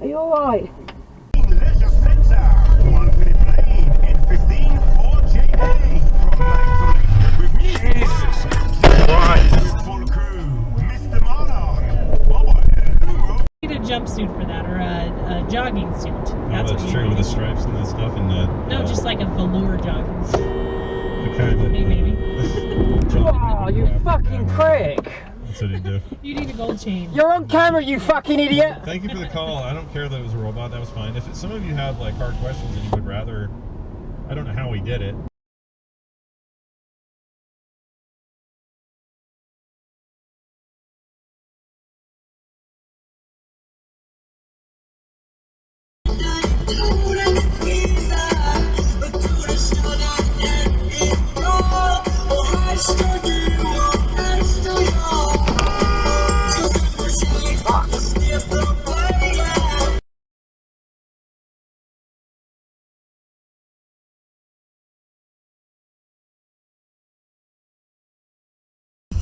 Are you alright? Leisure Centre, one minute lane in 15 4JA from lake to lake with me. Jesus Christ! With full crew, Mr. Marlon, Bubba, You need a jumpsuit for that, or a jogging suit. That's true, with the stripes and the stuff and the... No, just like a velour jogging suit. The kind that... Hey, baby. Oh, you fucking prick! That's what he'd do. You need a gold chain. You're on camera, you fucking idiot! Thank you for the call. I don't care that it was a robot. That was fine. If some of you have like hard questions and you would rather... I don't know how he did it.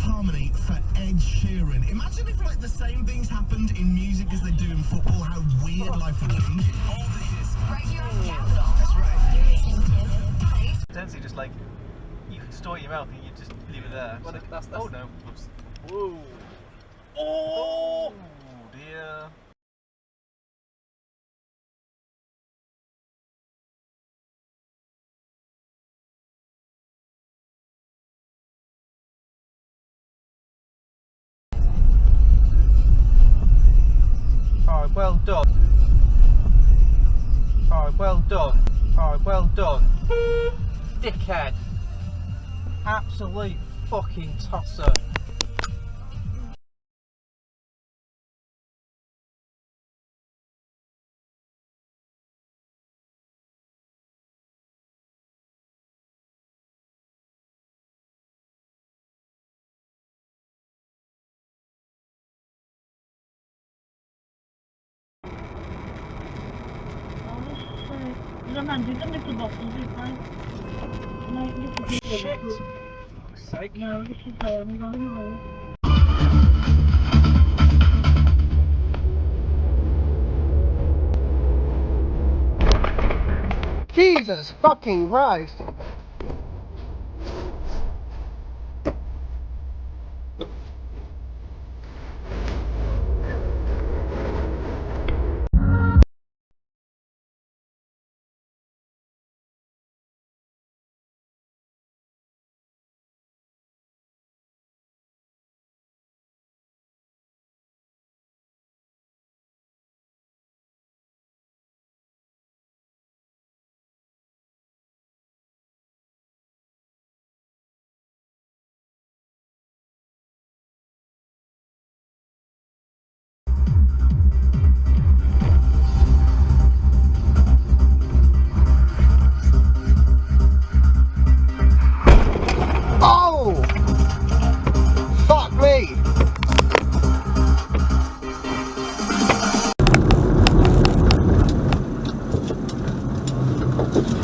Harmony for Ed Sheeran. Imagine if like the same things happened in music as they do in football, how weird life would be. Right here on Capital. That's right. Potentially just like, you can store it in your mouth and you just leave it there. Well, that's oh no. Oops. Whoa. Oh dear. Alright, well done. Alright, well done. Alright, well done. Dickhead. Absolute fucking tosser. Shit! Fuck's sake. No, this is her. I'm going away. Jesus fucking Christ!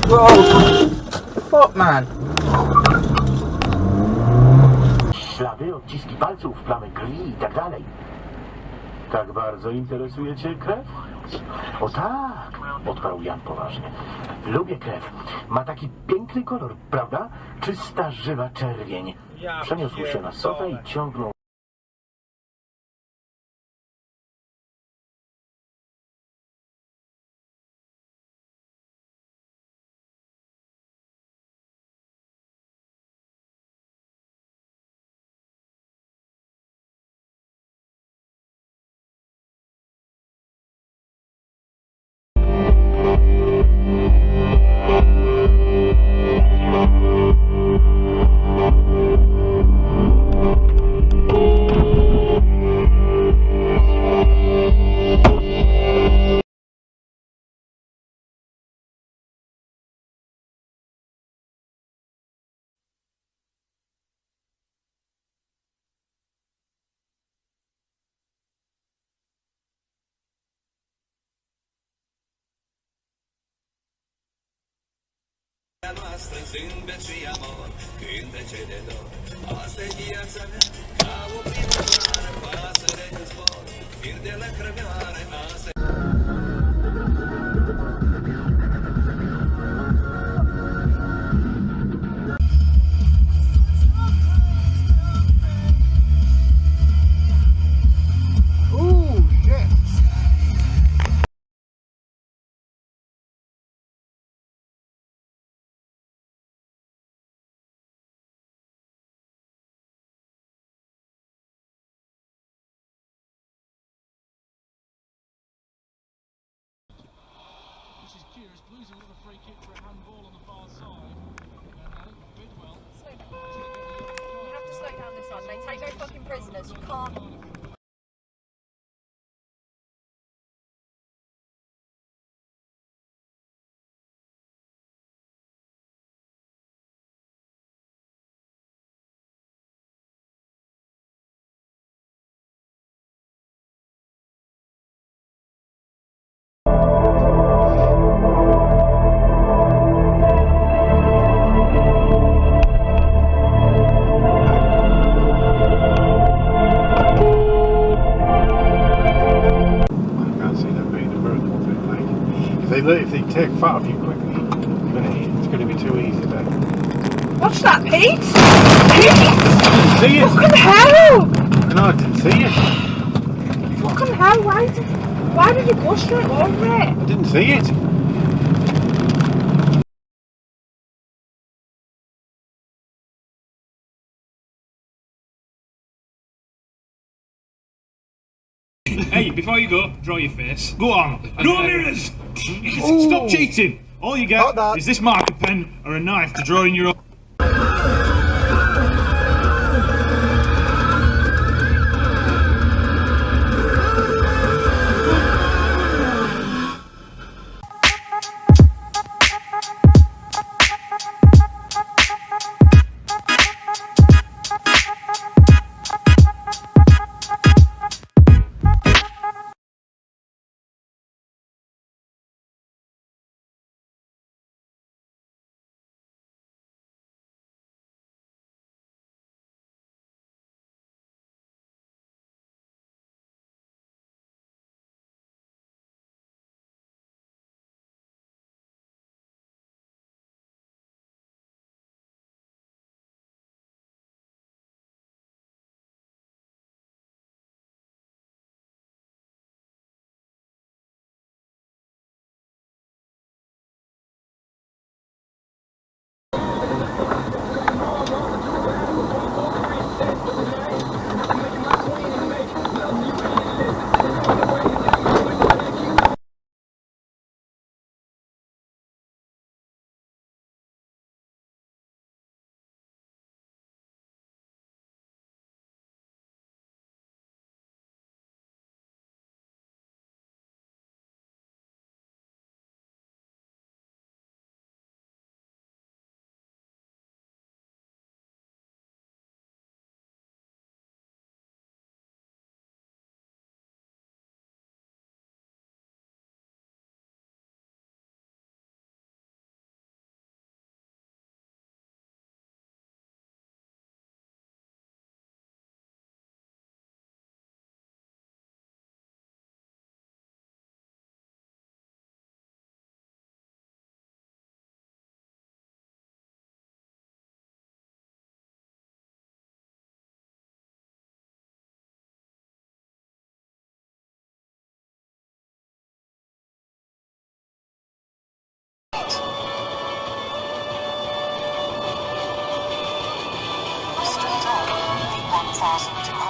Whoa! Fuck, man! Ślady, odciski palców, plamy krwi i tak dalej. Tak bardzo interesuje cię krew? O tak, odparł Jan poważnie. Lubię krew. Ma taki piękny kolor, prawda? Czysta, żywa czerwień. Przeniósł się na sofę i ciągnął. You have to slow down this one. They take no fucking prisoners. You can't. If they take fat off you quickly, it's going to be too easy then. What's that, Pete? I didn't see it! Fucking hell! No, I didn't see it. Fucking hell, why did you go straight over it? I didn't see it. Hey, before you go, draw your face. Go on. No mirrors! Stop cheating! All you get is this marker pen or a knife to draw in your own.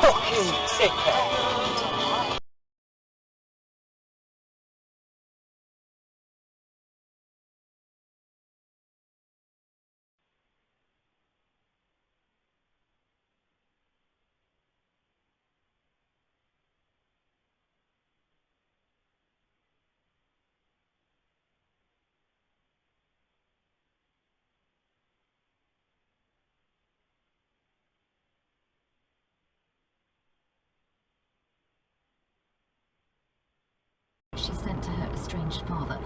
Fucking sick. She sent to her estranged father,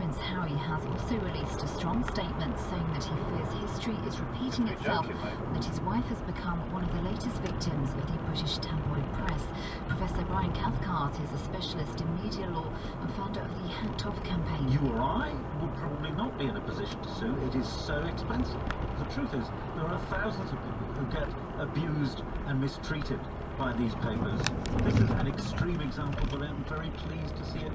Prince Harry has also released a strong statement saying that he fears history is repeating itself and that his wife has become one of the latest victims of the British tabloid press. Professor Brian Cathcart is a specialist in media law and founder of the Hacked Off campaign. You or I would probably not be in a position to sue. It is so expensive. The truth is, there are thousands of people who get abused and mistreated by these papers. This is an extreme example, but I'm very pleased to see it.